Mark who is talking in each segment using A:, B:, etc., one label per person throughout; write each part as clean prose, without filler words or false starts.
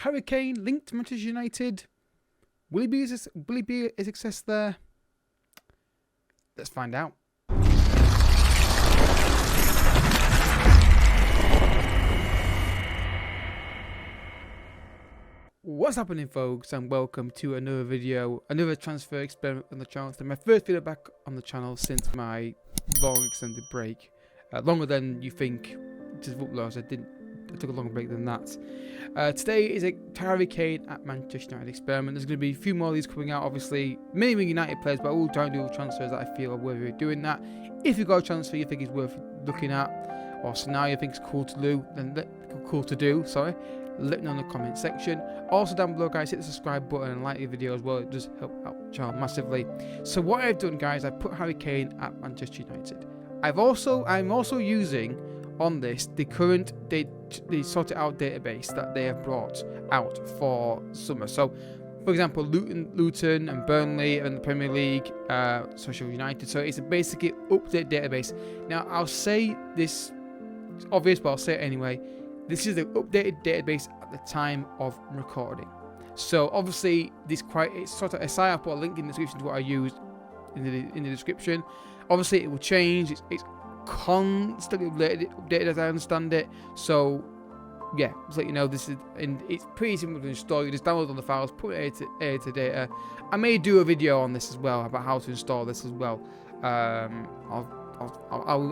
A: Harry Kane linked to Manchester United. Will he be a success there? Let's find out. What's happening, folks, and welcome to another video, another transfer experiment on the channel. It's my first video back on the channel since my long extended break, longer than you think. Just uploads. I took a longer break than that. Today is a Harry Kane at Manchester United experiment. There's going to be a few more of these coming out, obviously, mainly United players, but I will try and do transfers that I feel are worthy of doing that. If you've got a transfer you think is worth looking at, or scenario you think is cool to do, then let me know in the comment section. Also down below, guys, hit the subscribe button and like the video as well. It does help out the channel massively. So what I've done, guys, I put Harry Kane at Manchester United. I'm also using on this the current the sorted out database that they have brought out for summer. So for example, Luton and Burnley and the Premier League, Social United. So it's a basically update database. Now I'll say this, it's obvious, but I'll say it anyway. This is the updated database at the time of recording. So obviously, it's sort of aside. I'll put a link in the description to what I used in the description. Obviously, it will change. It's constantly updated as I understand it. So yeah, just let you know, it's pretty simple to install. You just download all the files, put it to data. I may do a video on this as well about how to install this as well. I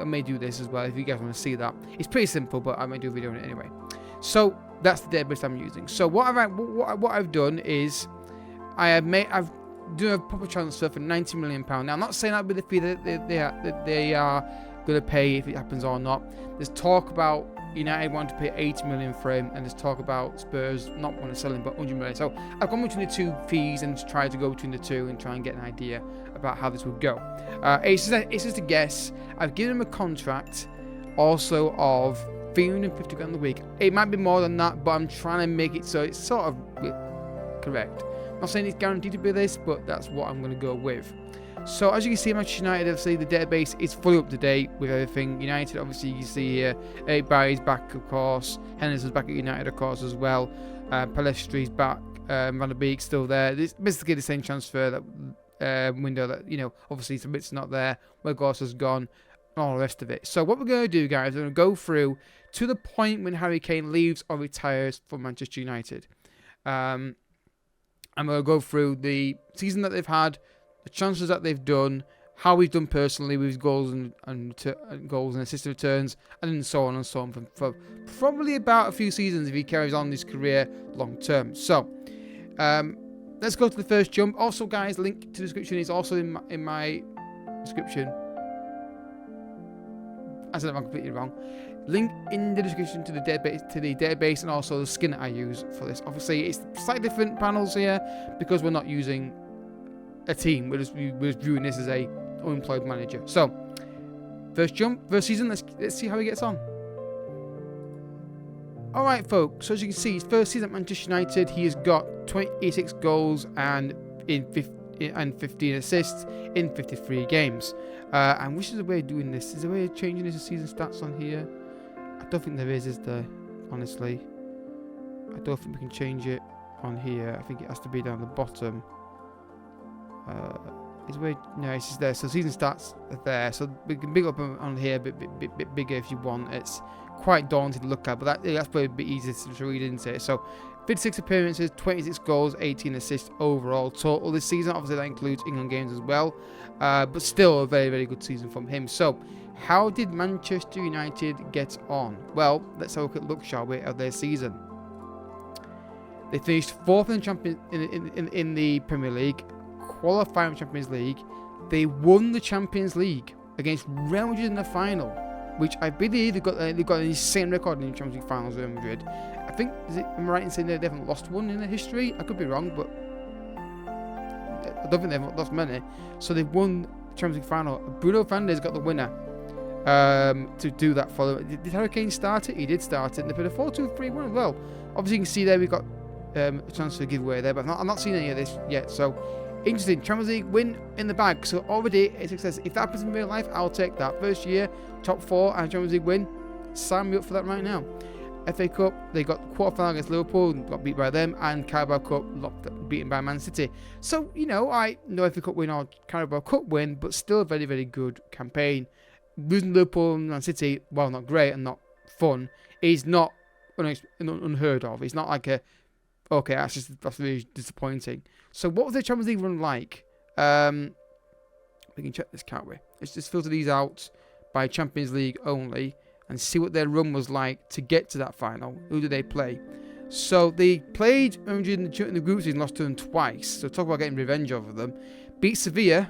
A: may do this as well if you guys want to see that. It's pretty simple, but I may do a video on it anyway. So that's the database I'm using. So what I've done is I've done a proper transfer for £90 million. Now I'm not saying that with the fee that they are going to pay if it happens or not. There's talk about United wanting to pay £80 million for him, and there's talk about Spurs not wanting to sell him but £100 million. So I've gone between the two fees and tried to go between the two and try and get an idea about how this would go. It's just a guess. I've given him a contract also of £350 a week. It might be more than that, but I'm trying to make it so it's sort of correct. I'm not saying it's guaranteed to be this, but that's what I'm going to go with. So as you can see, Manchester United, obviously the database is fully up to date with everything. United, obviously you can see here, Barry's back, of course. Henderson's back at United, of course, as well. Palestri's back. Van der Beek's still there. It's basically the same transfer that window that, obviously some bits not there. Webcam gone, and all the rest of it. So what we're going to do, guys, we're going to go through to the point when Harry Kane leaves or retires from Manchester United. I'm going to go through the season that they've had, the transfers that they've done, how we've done personally with goals and goals and assist returns, and so on and so on for probably about a few seasons if he carries on his career long term. So let's go to the first jump. Also, guys, link to the description is also in my description. I said I'm completely wrong. Link in the description to the database and also the skin that I use for this. Obviously, it's slightly different panels here because we're not using a team. We're just viewing this as a unemployed manager. So first season, let's see how he gets on. Alright, folks, so as you can see, his first season at Manchester United, he has got 26 goals and 15 assists in 53 games. And which is a way of doing this? Is there a way of changing his season stats on here? I don't think there is there? Honestly, I don't think we can change it on here. I think it has to be down the bottom. It's just there. So season stats are there. So we can big up on here a bit bigger if you want. It's quite daunting to look at, but that's probably a bit easier to read, isn't it? So 56 appearances, 26 goals, 18 assists overall total this season. Obviously that includes England games as well, but still a very, very good season from him. So how did Manchester United get on? Well, let's have a quick look, shall we, at their season. They finished fourth in the Premier League, qualified for Champions League. They won the Champions League against Real Madrid in the final, which I believe they've got an insane record in the Champions League finals with Real Madrid. I think, am I right in saying they haven't lost one in their history? I could be wrong, but I don't think they've lost many. So they've won the Champions League final. Bruno Fernandes got the winner to do that for them. Did Harry Kane start it? He did start it, and they put a 4-2-3-1 as well. Obviously, you can see there we've got a transfer giveaway there, but I'm not seeing any of this yet. So interesting, Champions League win in the bag. So already a success. If that happens in real life, I'll take that. First year, top 4 and Champions League win. Sign me up for that right now. FA Cup, they got the quarterfinal against Liverpool, got beat by them, and Carabao Cup beaten by Man City. So, you know, no FA Cup win or Carabao Cup win, but still a very, very good campaign. Losing Liverpool and Man City, while not great and not fun, is not unheard of. It's not like okay, that's really disappointing. So what was the Champions League run like? We can check this, can't we? Let's just filter these out by Champions League only and see what their run was like to get to that final. Who did they play? So they played in the group season, lost to them twice. So talk about getting revenge over them. Beat Sevilla.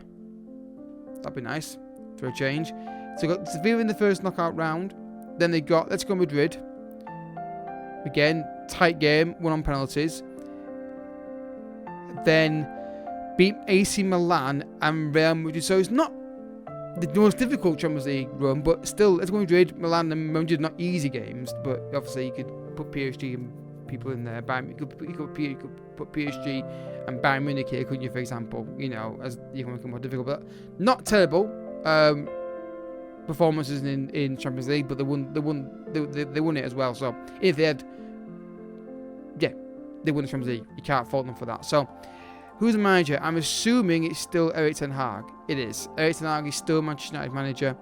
A: That'd be nice for a change. So they got Sevilla in the first knockout round. Then they got Atletico Madrid. Again, tight game, won on penalties. Then beat AC Milan and Real Madrid. So it's not the most difficult Champions League run, but still, Atletico Madrid, Milan and Madrid not easy games. But obviously, you could put PSG and people in there. You could put PSG and Bayern Munich here, couldn't you? For example, you know, as you can make it more difficult, but not terrible performances in Champions League. But they won it as well. So if they had, they won the Champions League. You can't fault them for that. So. Who's the manager? I'm assuming it's still Erik ten Hag. It is. Erik ten Hag is still Manchester United manager.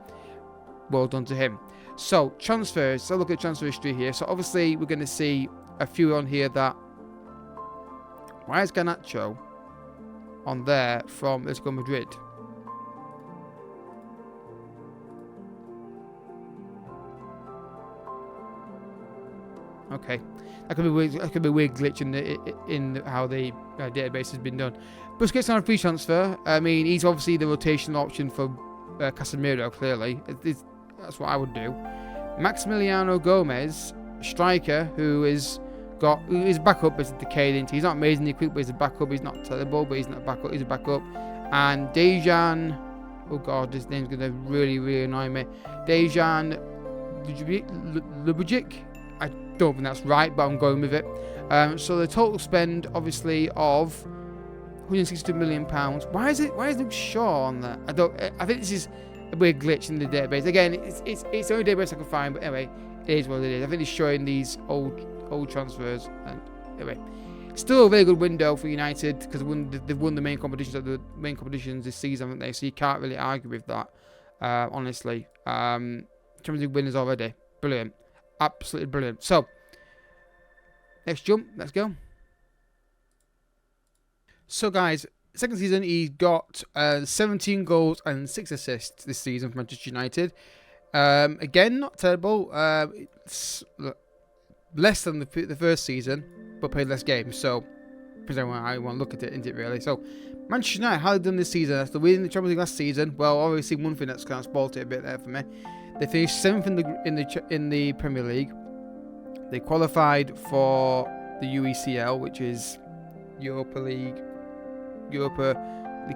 A: Well done to him. So, transfers. So, look at transfer history here. So, obviously, we're going to see a few on here that... Why is Garnacho on there from Atletico Madrid? Okay. That could be weird. That could be a weird glitch in how the database has been done. Busquets on a free transfer. I mean, he's obviously the rotational option for Casemiro. Clearly, that's what I would do. Maximiliano Gomez, striker, who is backup, is decayed. He's not amazingly quick, but he's a backup. He's not terrible, but he's not a backup. He's a backup. And Dejan, oh god, this name's gonna really, really annoy me. Dejan Lubijic. I don't think that's right, but I'm going with it. So the total spend, obviously, of £162 million. Why is Luke Shaw on there? I think this is a weird glitch in the database. Again, it's the only database I can find, but anyway, it is what it is. I think it's showing these old transfers, and anyway, still a very good window for United because they've won the main competitions this season, haven't they? So you can't really argue with that, honestly. Champions League winners already, brilliant. Absolutely brilliant. So, next jump. Let's go. So, guys, second season, he got 17 goals and 6 assists this season for Manchester United. Again, not terrible. It's less than the first season, but played less games. So, I want to look at it, isn't it, really? So, Manchester United, how they done this season? After winning the Champions League last season, well, obviously, one thing that's kind of spoiled it a bit there for me. They finished 7th in the Premier League. They qualified for the UECL, which is the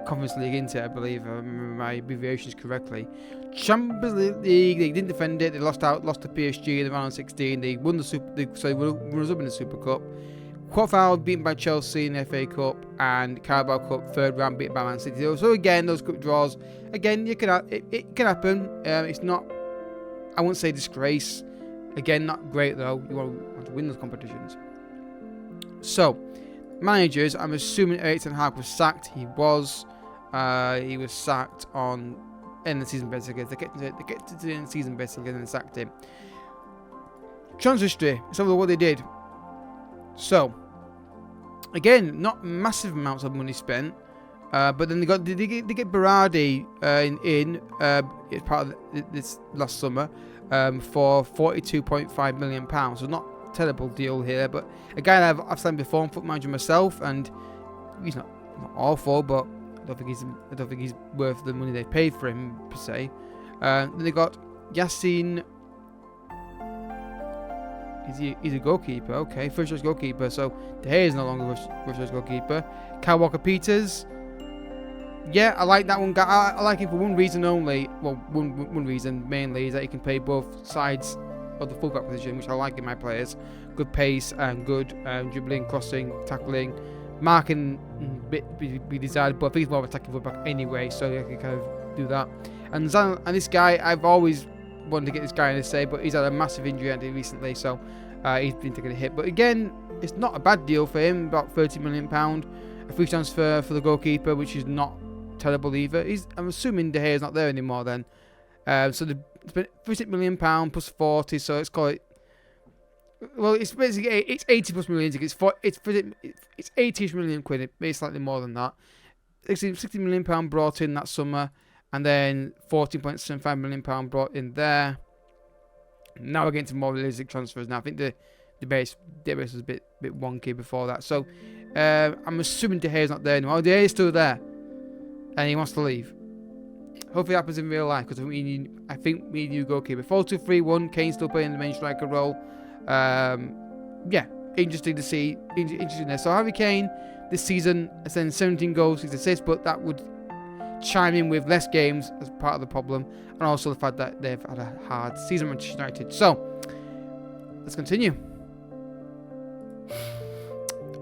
A: Conference League, isn't it? I believe, if I remember my abbreviations correctly. Champions League, they didn't defend it. They lost to PSG in the round of 16. They won runners up in the Super Cup. Quarterfinal beaten by Chelsea in the FA Cup, and Carabao Cup third round beaten by Man City. So again, those cup draws. Again, it can happen. It's not. I wouldn't say disgrace. Again, not great though. You want to win those competitions. So, managers. I'm assuming Erik ten Hag was sacked. He was sacked on end of the season basically. They get to the end of the season basically, and then sacked him. Transfer history. Let's have a look what they did. So, again, not massive amounts of money spent. But then they get Berardi in as part of this last summer for £42.5 million. So not a terrible deal here. But a guy that I've signed before, foot manager myself, and he's not awful, but I don't think he's worth the money they paid for him per se. Then they got Yassine. He's a goalkeeper. Okay, first choice goalkeeper. So De Gea is no longer first choice goalkeeper. Kyle Walker-Peters. Yeah, I like that one guy. I like him for one reason only. Well, one reason mainly is that he can play both sides of the fullback position, which I like in my players. Good pace and good dribbling, crossing, tackling, marking. Be desired, but I think he's more of a attacking fullback anyway, so I can kind of do that. And this guy, I've always wanted to get this guy in to say, but he's had a massive injury recently, so He's been taking a hit, but again, it's not a bad deal for him. About £30 million, a free transfer for the goalkeeper, which is not terrible either. I'm assuming De Gea's not there anymore then. So it's been £30 million plus 40, so let's call it. Well, it's basically it's 80 plus million. It's 80ish million quid, maybe slightly more than that. £60 million brought in that summer, and then £14.75 million brought in there. Now we're getting to more realistic transfers. Now I think the database was a bit wonky before that. So I'm assuming De Gea's not there anymore. De Gea's still there, and he wants to leave. Hopefully it happens in real life, because I think we need a new goalkeeper. 4-2-3-1. Kane's still playing the main striker role. Yeah, interesting to see. Interesting there. So Harry Kane this season has sent 17 goals, 6 assists, but that would chime in with less games as part of the problem, and also the fact that they've had a hard season, Manchester United. So let's continue.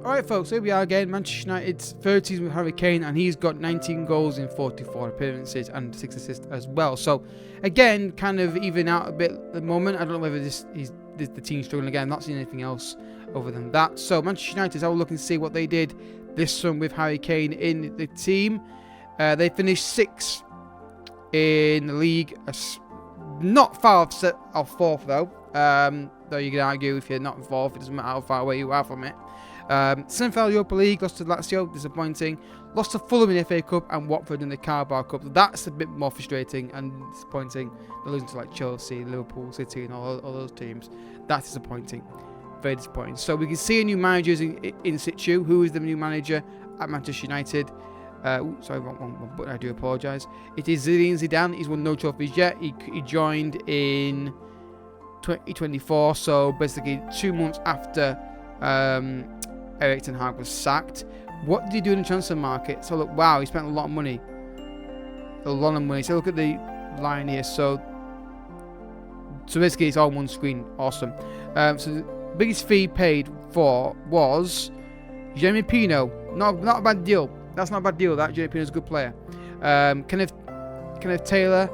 A: Alright folks, here we are again, Manchester United's 30s with Harry Kane, and he's got 19 goals in 44 appearances and 6 assists as well. So again, kind of even out a bit at the moment. I don't know whether the team's struggling again. I'm not seeing anything else other than that. So Manchester United, I will look and see what they did this summer with Harry Kane in the team. They finished 6th in the league, not far off 4th though. Though you can argue if you're not 4th, it doesn't matter how far away you are from it. Semi-final Europa League, lost to Lazio, disappointing. Lost to Fulham in the FA Cup and Watford in the Carabao Cup. That's a bit more frustrating and disappointing. They're losing to like Chelsea, Liverpool, City, and all those teams. That's disappointing. Very disappointing. So we can see a new manager in situ. Who is the new manager at Manchester United? Sorry, wrong button. I do apologise. It is Zinedine Zidane. He's won no trophies yet. He joined in 2024, so basically 2 months after Erik ten Hag was sacked. What did he do in the transfer market? So look, wow, he spent a lot of money. A lot of money. So look at the line here. So basically it's all on one screen. Awesome. So the biggest fee paid for was Jeremy Pino. Not a bad deal. That's not a bad deal. That Jeremy Pino's a good player. Kenneth Taylor.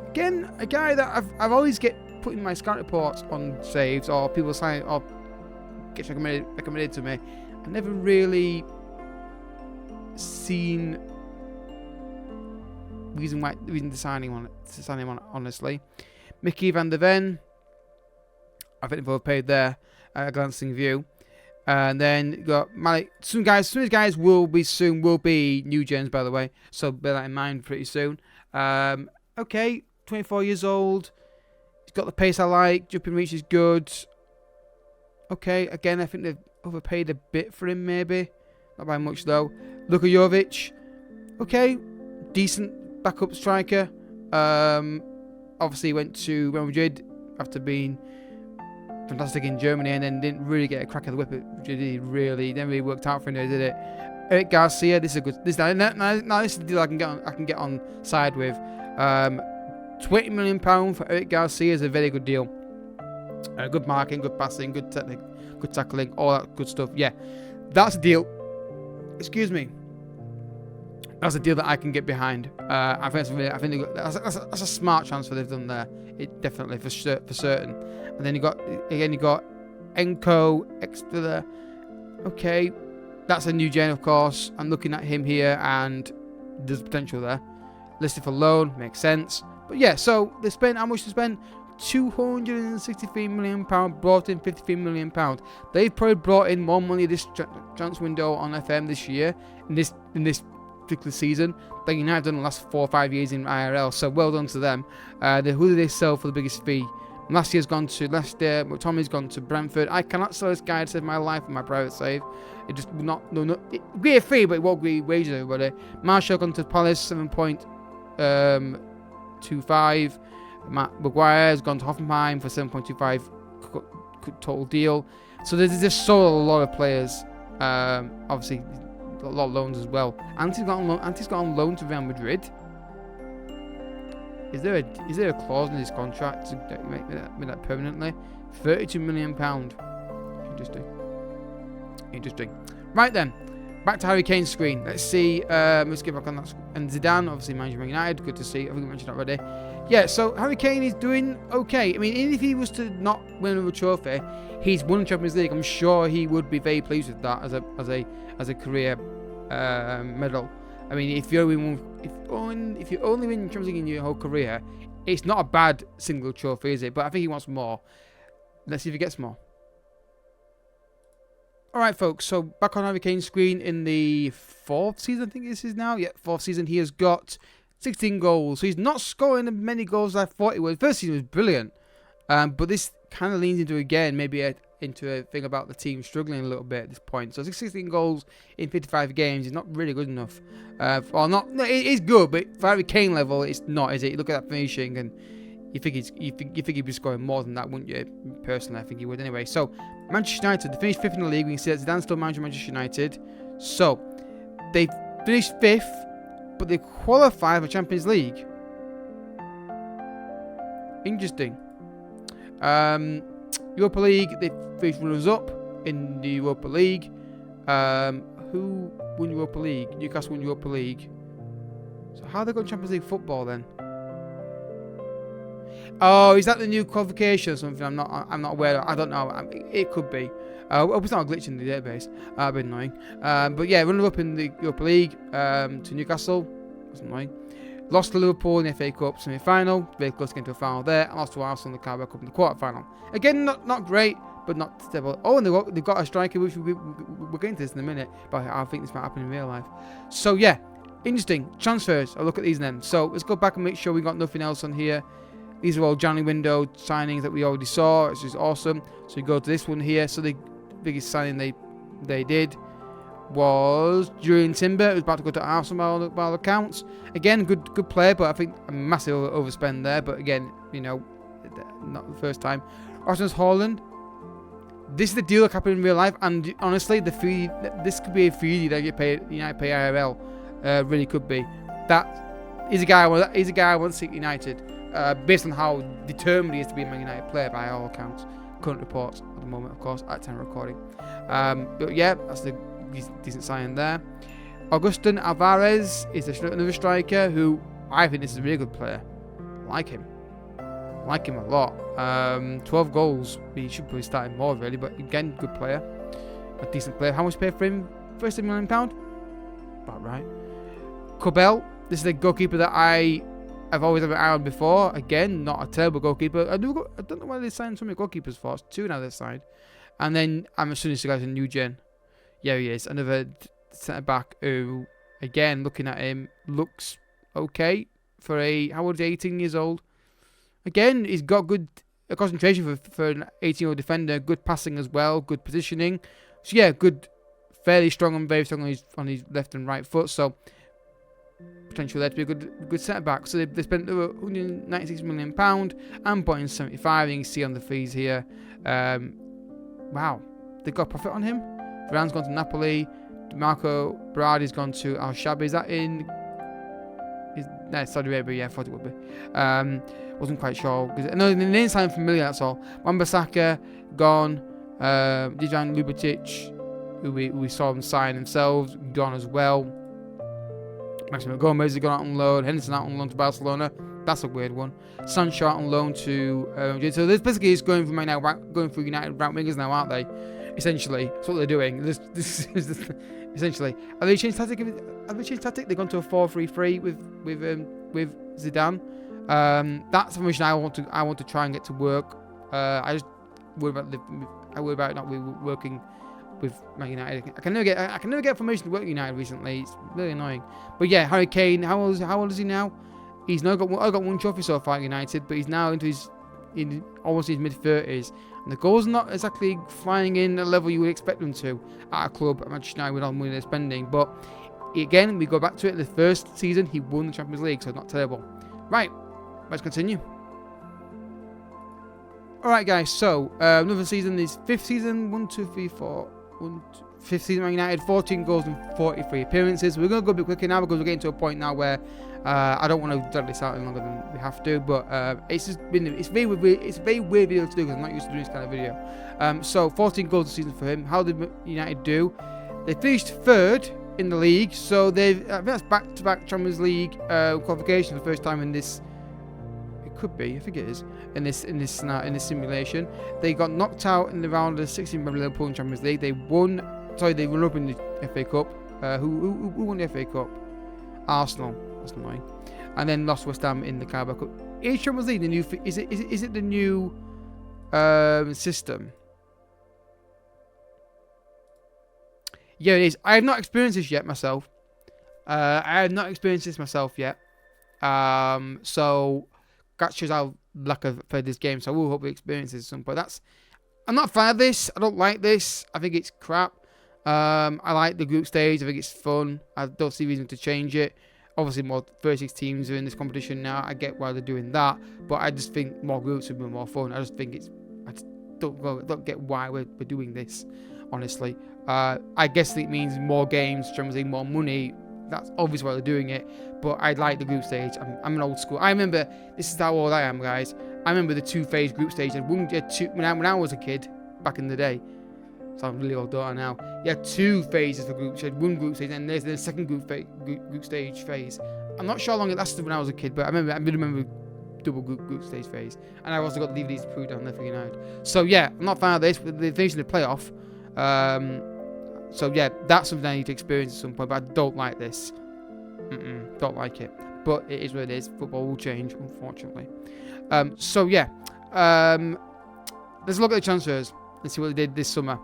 A: Again, a guy that I've always get put in my scout reports on saves, or people sign or gets recommended to me. I never really seen reason to sign him on, honestly. Mickey van der Ven, I think they've overpaid there at a glancing view. And then you got Malik. Some guys will be new gens, by the way, so bear that in mind pretty soon. Okay, 24 years old. He's got the pace I like. Jumping reach is good. Okay, again, I think they've overpaid a bit for him, maybe. Not by much, though. Luka Jovic. Okay, decent backup striker. Obviously, went to Real Madrid after being fantastic in Germany, and then didn't really get a crack of the whip. It never really worked out for him, did it? Eric Garcia. This is a good. This is the deal I can get on side with. £20 million for Eric Garcia is a very good deal. Good marking, good passing, good technique, good tackling, all that good stuff. Yeah, that's a deal. Excuse me. That's a deal that I can get behind. I think that's a smart transfer they've done there. It definitely for certain. And then you got Enco Extra. Okay, that's a new gen, of course. I'm looking at him here, and there's potential there. Listed for loan, makes sense. But yeah, so they spent how much they spent? £263 million, brought in £53 million. They've probably brought in more money this transfer window on FM this year, in this particular season, than United have done in the last 4 or 5 years in IRL. So well done to them. Who did they sell for the biggest fee? Last year's gone to Leicester. Tommy's gone to Brentford. I cannot sell this guy to save my life in my private save. It just great fee, but it won't be wages, everybody. Marshall gone to Palace, 7.25. Matt Maguire has gone to Hoffenheim for 7.25 total deal. So there's just sold a lot of players. Obviously, a lot of loans as well. Anti's got on loan to Real Madrid. Is there a clause in his contract to make that permanently? £32 million. Interesting. Right then, back to Harry Kane's screen. Let's see. Let's get back on that. And Zidane, obviously, managing Man United. Good to see. I think we mentioned that already. yeah, so Harry Kane is doing okay. I mean, even if he was to not win another trophy, he's won the Champions League. I'm sure he would be very pleased with that as a career medal. I mean, if you only win Champions League in your whole career, it's not a bad single trophy, is it? But I think he wants more. Let's see if he gets more. Alright folks, so back on Harry Kane's screen in the 4th season, I think this is now. Yeah, 4th season. He has got 16 goals. So he's not scoring as many goals as I thought he would. First season was brilliant. But this kind of leans into, again, maybe into a thing about the team struggling a little bit at this point. So 16 goals in 55 games is not really good enough. No, it is good, but for Harry Kane level, it's not, is it? You look at that finishing and you think he'd be scoring more than that, wouldn't you? Personally, I think he would anyway. So, Manchester United, they finished 5th in the league. We can see that Zidane's still managing Manchester United. So, they finished 5th, but they qualified for Champions League. Interesting. Europa League, they finished runners-up in the Europa League. Who won Europa League? Newcastle won Europa League. So, how they got Champions League football then? Oh, is that the new qualification or something? I'm not aware of. I don't know. It could be. It's not a glitch in the database. A bit annoying. But yeah, runner up in the Europa League to Newcastle. That's annoying. Lost to Liverpool in the FA Cup semi-final. Very close to getting to a final there. And lost to Arsenal in the Carabao Cup in the quarter-final. Again, not great, but not stable. Oh, and they've got a striker, which we're getting to this in a minute. But I think this might happen in real life. So yeah, interesting. Transfers. I'll look at these then. So let's go back and make sure we got nothing else on here. These are all January window signings that we already saw, which is awesome. So you go to this one here. So the biggest signing they did was Julian Timber. It was about to go to Arsenal by all accounts. Again, good player, but I think a massive overspend there. But again, you know, not the first time. Rasmus Haaland. This is the deal that happened in real life, and honestly, this could be a fee that United pay IRL. Really could be. That is a guy I want to see at United. Based on how determined he is to be a Man United player by all accounts. Current reports at the moment, of course, at time of recording. But yeah, that's the decent sign there. Augustin Alvarez is another striker who I think this is a really good player. I like him a lot. 12 goals. He should be starting more really, but again, good player. A decent player. How much pay for him? £1 million? About right. Cobel. This is the goalkeeper that I've always had an eye on before. Again, not a terrible goalkeeper. I don't know why they signed so many goalkeepers for. It's 2 now they signed. And then I'm assuming this guy's a new gen. Yeah, he is. Another centre back who, again, looking at him, looks okay for how old is he? 18 years old. Again, he's got good concentration for an 18-year-old defender. Good passing as well. Good positioning. So yeah, good, fairly strong and very strong on his left and right foot. So potential there to be a good centre back. So they spent over £196 million and bought in 75. You can see on the fees here. Wow, they got profit on him. Varane's gone to Napoli. Marco Berardi's gone to Al Shabi. Is that in? No, Saudi Arabia. Yeah, I thought it would be. Wasn't quite sure. No, the name sounded familiar. That's all. Wan-Bissaka gone. Dejan Ljubic, who we saw them sign themselves, gone as well. Maximo Gomez has gone out on loan. Henderson out on loan to Barcelona. That's a weird one. Sancho out on loan to so this basically is going through United right wingers now, aren't they? Essentially, that's what they're doing. This is essentially. Have they changed tactic? They've gone to a 4-3-3 with Zidane. That's the formation I want to try and get to work. I just worry about not working with Man United. I can never get formation to work with United recently. It's really annoying. But yeah, Harry Kane, how old is he now? He's now got one trophy so far at United, but he's now almost his mid-30s. And the goals are not exactly flying in at a level you would expect them to at a club at Manchester United with all the money they're spending. But again, we go back to it. The first season, he won the Champions League, so it's not terrible. Right, let's continue. Alright guys, so another season is 5th season, 5th season Man United, 14 goals and 43 appearances. We're going to go a bit quicker now because we're getting to a point now where I don't want to drag this out any longer than we have to, but it's very weird video to do because I'm not used to doing this kind of video. So 14 goals a season for him. How did United do? They finished 3rd in the league, so I think that's back-to-back Champions League qualification for the first time in this could be. I think it is in this simulation. They got knocked out in the round of the 16 by Liverpool in Champions League. They won. Sorry, they won up in the FA Cup. Who won the FA Cup? Arsenal. That's annoying. And then lost West Ham in the Carabao Cup. Is Champions League the new? Is it the new system? Yeah, it is. I have not experienced this yet myself. I have not experienced this myself yet. So that shows how lack of played this game. So I will hope we experience this at some point. I'm not a fan of this. I don't like this. I think it's crap. I like the group stage. I think it's fun. I don't see reason to change it. Obviously, more 36 teams are in this competition now. I get why they're doing that, but I just think more groups would be more fun. I just don't get why we're doing this. Honestly, I guess it means more games, more money. That's obviously why they're doing it. But I like the group stage. I'm an old school. I remember, this is how old I am, guys. I remember the two-phase group stage. When I was a kid back in the day. So I'm really old daughter now. You had 2 phases for group stage. One group stage, and there's the second group stage phase. I'm not sure how long it lasted when I was a kid, but I remember double group stage phase. And I also got the DVDs to prove down there for United. So yeah, I'm not a fan of this. They're finishing the playoff. So yeah, that's something I need to experience at some point, but I don't like this. Don't like it. But it is what it is. Football will change, unfortunately. So yeah, let's look at the transfers and see what they did this summer.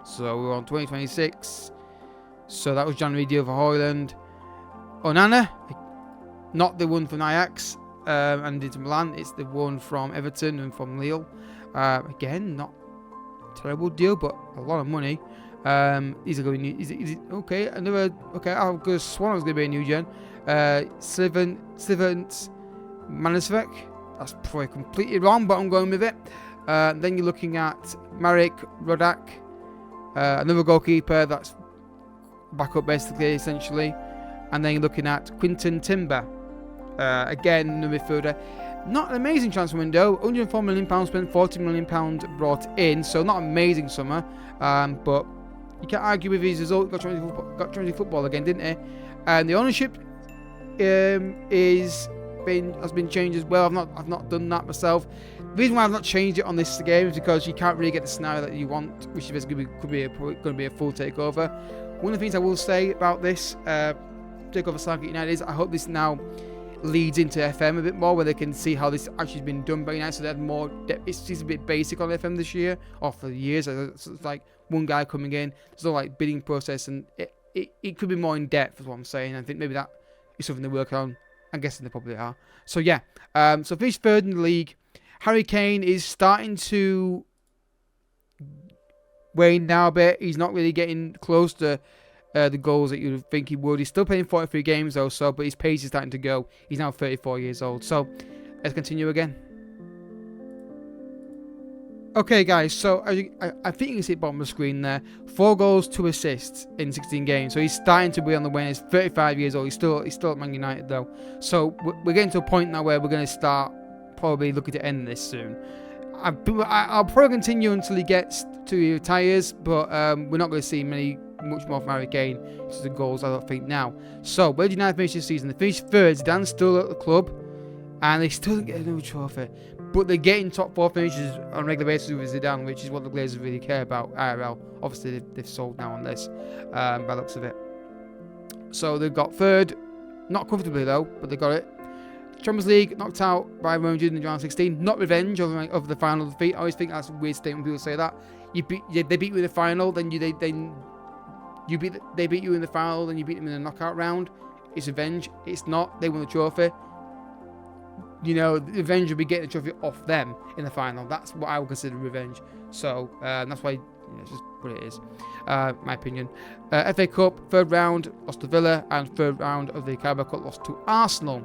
A: So we're on 2026. So that was January deal for Højlund. Onana, not the one from Ajax and into Milan. It's the one from Everton and from Lille. Again, not terrible deal, but a lot of money. These are going. Is it okay? Another okay. I'll go. Swan was going to be a new gen. Slivent Manisvek. That's probably completely wrong, but I'm going with it. Then you're looking at Marek Rodak, another goalkeeper. That's backup basically, essentially. And then you're looking at Quinton Timber, again the midfielder. Not an amazing transfer window. £104 million spent, £40 million brought in. So not amazing summer, but you can't argue with his result. Got 20 football again, didn't he? And the ownership has been changed as well. I've not done that myself. The reason why I've not changed it on this game is because you can't really get the scenario that you want, which is going to be a full takeover. One of the things I will say about this takeover Seagate United is I hope this now leads into FM a bit more, where they can see how this actually has been done by United, so they had more depth. It's just a bit basic on FM this year, or for years. So it's like one guy coming in, there's no like bidding process, and it could be more in depth, is what I'm saying. I think maybe that is something they work on. I'm guessing they probably are. So yeah, so finished third in the league. Harry Kane is starting to wane now a bit. He's not really getting close to the goals that you'd think he would. He's still playing 43 games though, but his pace is starting to go. He's now 34 years old. So let's continue again. Okay, guys. So I think you can see at the bottom of the screen there, 4 goals, 2 assists in 16 games. So he's starting to be on the win. He's 35 years old. He's still at Man United though. So we're getting to a point now where we're going to start probably looking to end this soon. I'll probably continue until he gets to he retires, but we're not going to see much more from Harry Kane to the goals, I don't think, now. So where did United finish this season? They finished third. Zidane's still at the club, and they still didn't get another trophy, but they're getting top 4 finishes on a regular basis with Zidane, which is what the Glazers really care about. IRL, obviously they've sold now on this, by the looks of it. So they've got third, not comfortably though, but they got it. Champions League, knocked out by Real Madrid in the round 16. Not revenge of the final defeat. I always think that's a weird statement when people say that. They beat you in the final, then they beat you in the final, then you beat them in the knockout round. It's revenge. It's not. They won the trophy. You know, revenge would be getting the trophy off them in the final. That's what I would consider revenge. So that's why it's just what it is. My opinion. FA Cup, third round, lost to Villa, and third round of the Carabao Cup, lost to Arsenal.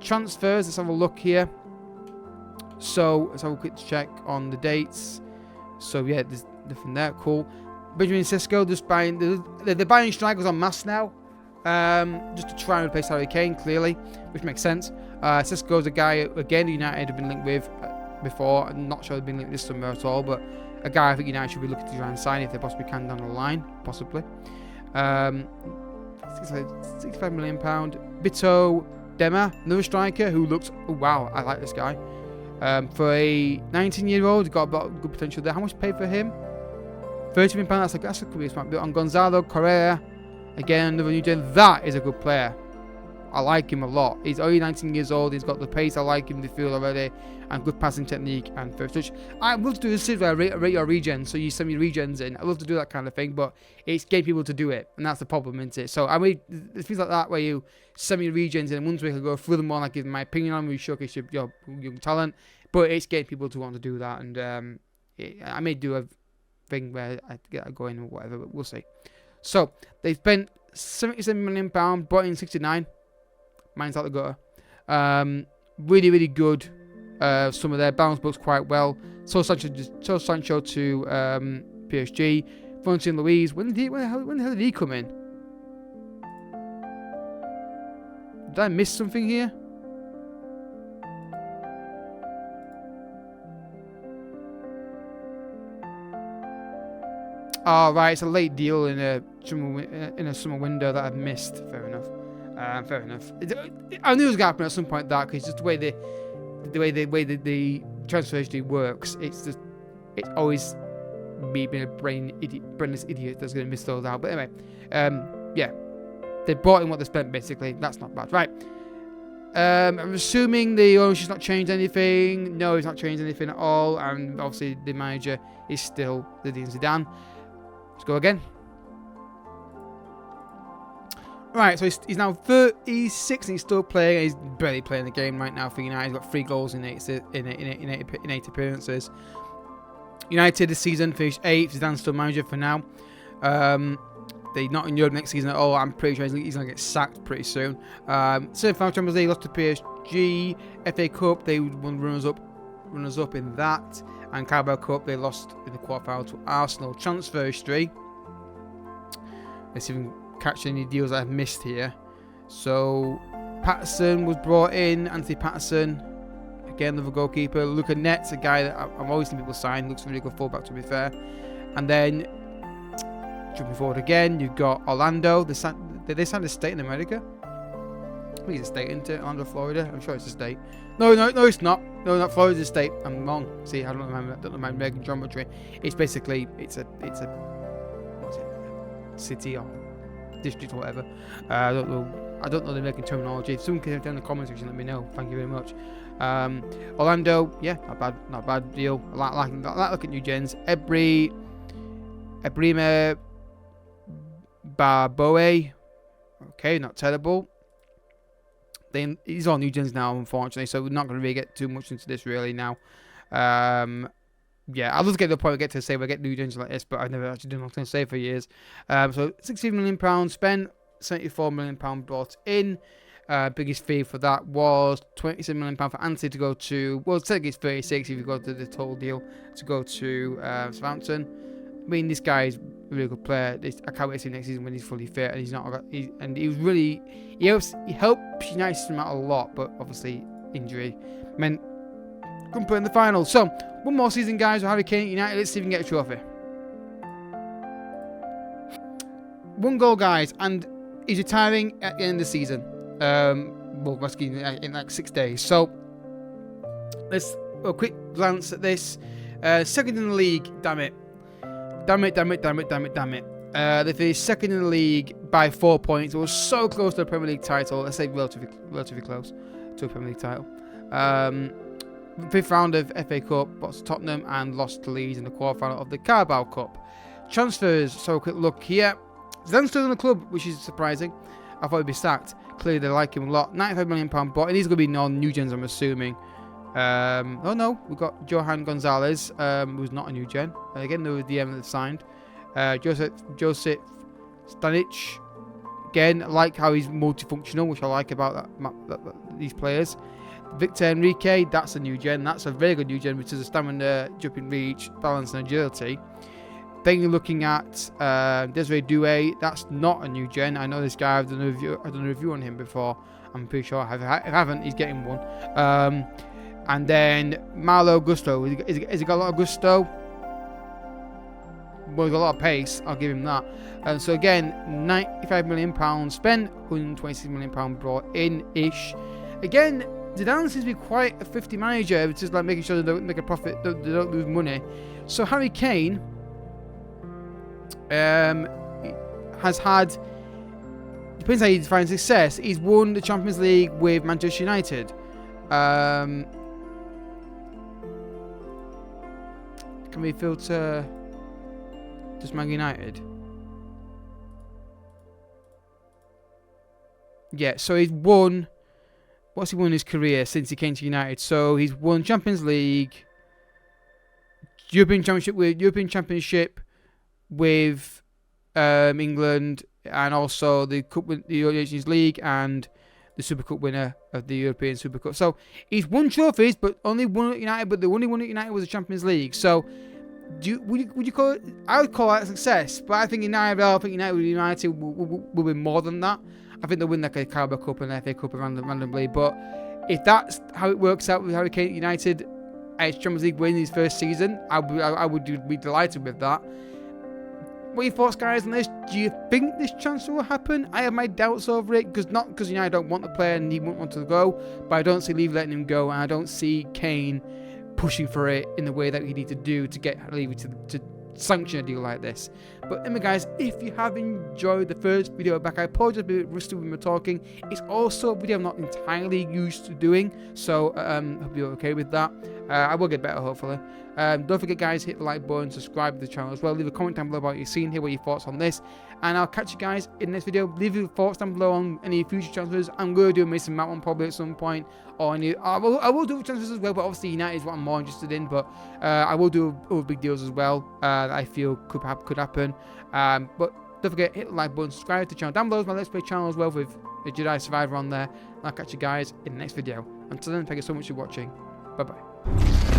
A: Transfers, let's have a look here. So let's have a quick check on the dates. So yeah, there's nothing there. Cool. Benjamin Sesko just buying. They're buying strikers en masse now, just to try and replace Harry Kane, clearly, which makes sense. Sesko's a guy again United have been linked with before. I'm not sure they've been linked this summer at all, but a guy I think United should be looking to try and sign if they possibly can down the line, possibly. £65 million. Bito Dema, another striker who looks, oh wow, I like this guy. For a 19-year-old, he's got about good potential there. How much paid for him? £30 million, that's a good smart bit. On Gonzalo Correa, again, another new gen. That is a good player. I like him a lot. He's only 19 years old. He's got the pace. I like him, the feel already, and good passing technique and first touch. I would love to do this where I rate your regens, so you send me regens in. I love to do that kind of thing, but it's getting people to do it, and that's the problem, isn't it? So I mean, things like that where you send me regens in, and once we can go through them all, I give my opinion on them, we showcase your young talent, but it's getting people to want to do that, and I may do a thing where I get a going or whatever, but we'll see. So they spent £77 million, brought in 69. Mine's out the gutter. Really, really good. Some of their balance books quite well. So Sancho to PSG. Florentine Luis. When the hell did he come in? Did I miss something here? Oh, right, it's a late deal in a summer window that I've missed. Fair enough. Fair enough. I knew it was going to happen at some point. That because just the way the transfer history works, it's always me being a brainless idiot that's going to miss those out. But anyway, yeah, they brought in what they spent basically. That's not bad, right? I'm assuming the ownership's not changed anything. No, it's not changed anything at all. And obviously the manager is still Zinedine Zidane. Let's go again. Right, so he's now 36 and he's still playing. He's barely playing the game right now for United. He's got 3 goals in 8 appearances. United this season finished 8th. Zidane's still manager for now. They're not in Europe next season at all. I'm pretty sure he's going to get sacked pretty soon. Semi-final Champions League lost to PSG. FA Cup, they won runners up in that. And Carabao Cup, they lost in the quarterfinal to Arsenal. Transfer history. Let's see if we can catch any deals I've missed here. So Patterson was brought in. Anthony Patterson, again another goalkeeper. Luca Net's a guy that I've always seen people sign. Looks a really good fullback, to be fair. And then jumping forward again, you've got Orlando. Did they sign a state in America? I think it's a state, isn't it? Orlando, Florida. I'm sure it's a state. No, it's not. No, not Florida's a state. I'm wrong. See, I don't know my American geometry. It's basically it's a what's it? City or district or whatever. I don't know the American terminology. If someone can down in the comment section, let me know. Thank you very much. Orlando, yeah, not bad deal. I like look at new gens. Ebrima Barboe, okay, not terrible. These are all new gens now, unfortunately, so we're not going to really get too much into this really now. Yeah, I'd love to get to the point where we get to say we get new gens like this, but I've never actually done what I'm going to say for years. So £16 million spent, £74 million brought in. Biggest fee for that was £27 million for Anthony to go to, well, technically it's 36 if you go to the total deal, to go to Samson. I mean, this guy is a really good player. I can't wait to see next season when he's fully fit, and he helps United out a lot, but obviously injury meant couldn't put in the final. So one more season, guys, with Harry Kane at United. Let's see if we can get a trophy. 1 goal, guys, and he's retiring at the end of the season. Well, in like 6 days. So let's a quick glance at this. Second in the league, damn it. They finished second in the league by 4 points. It was so close to a Premier League title. Let's say relatively close to a Premier League title. 5th round of FA Cup, lost to Tottenham and lost to Leeds in the quarterfinal of the Carabao Cup. Transfers, so a quick look here. Zidane's still in the club, which is surprising. I thought he'd be sacked. Clearly they like him a lot. £95 million bought, and these are going to be non-new gens, I'm assuming. Oh no, we've got Johan Gonzalez, who's not a new gen. Again, there was the DM that signed. Joseph Stanic. Again, I like how he's multifunctional, which I like about these players. Victor Enrique, that's a new gen. That's a very good new gen, which is a stamina, jumping reach, balance, and agility. Then you're looking at Desiree Doué. That's not a new gen. I know this guy. I've done a review on him before. I'm pretty sure if I haven't, he's getting one. And then Malo Gusto. Has he got a lot of gusto? with a lot of pace. I'll give him that. And so again, £95 million spent, £126 million brought in-ish. Again, Zidane seems to be quite a 50 manager. It's just like making sure they don't make a profit, they don't lose money. So Harry Kane has had, depends how you define success, he's won the Champions League with Manchester United. Can we filter just Man United? Yeah, so he's won, what's he won in his career since he came to United? So he's won Champions League, European Championship with England, and also the Cup, the Nations League, and the Super Cup winner of the European Super Cup. So he's won trophies, but only one at United. But the only one at United was the Champions League. So would you call it? I would call that a success. But I think United will be more than that. I think they'll win like a Carabao Cup and an FA Cup randomly. But if that's how it works out with Harry Kane at United, and it's Champions League win his first season, I would be delighted with that. What are your thoughts, guys, on this? Do you think this transfer will happen? I have my doubts over it, because United don't want the player and he won't want to go, but I don't see Levy letting him go, and I don't see Kane pushing for it in the way that he needs to do to get Levy to sanction a deal like this. But anyway, guys, if you have enjoyed the first video back, I apologize a bit rusty when we're talking. It's also a video I'm not entirely used to doing, so hope you're okay with that. I will get better, hopefully. Don't forget, guys, hit the like button, subscribe to the channel as well. Leave a comment down below about what you've seen here, what your thoughts on this, and I'll catch you guys in the next video. Leave your thoughts down below on any future transfers. I'm going to do a Mason Mount one probably at some point, or I will do transfers as well, but obviously United is what I'm more interested in. But I will do other big deals as well that I feel could happen. But don't forget, hit the like button, subscribe to the channel. Down below is my Let's Play channel as well, with a Jedi Survivor on there. And I'll catch you guys in the next video. Until then, thank you so much for watching. Bye bye.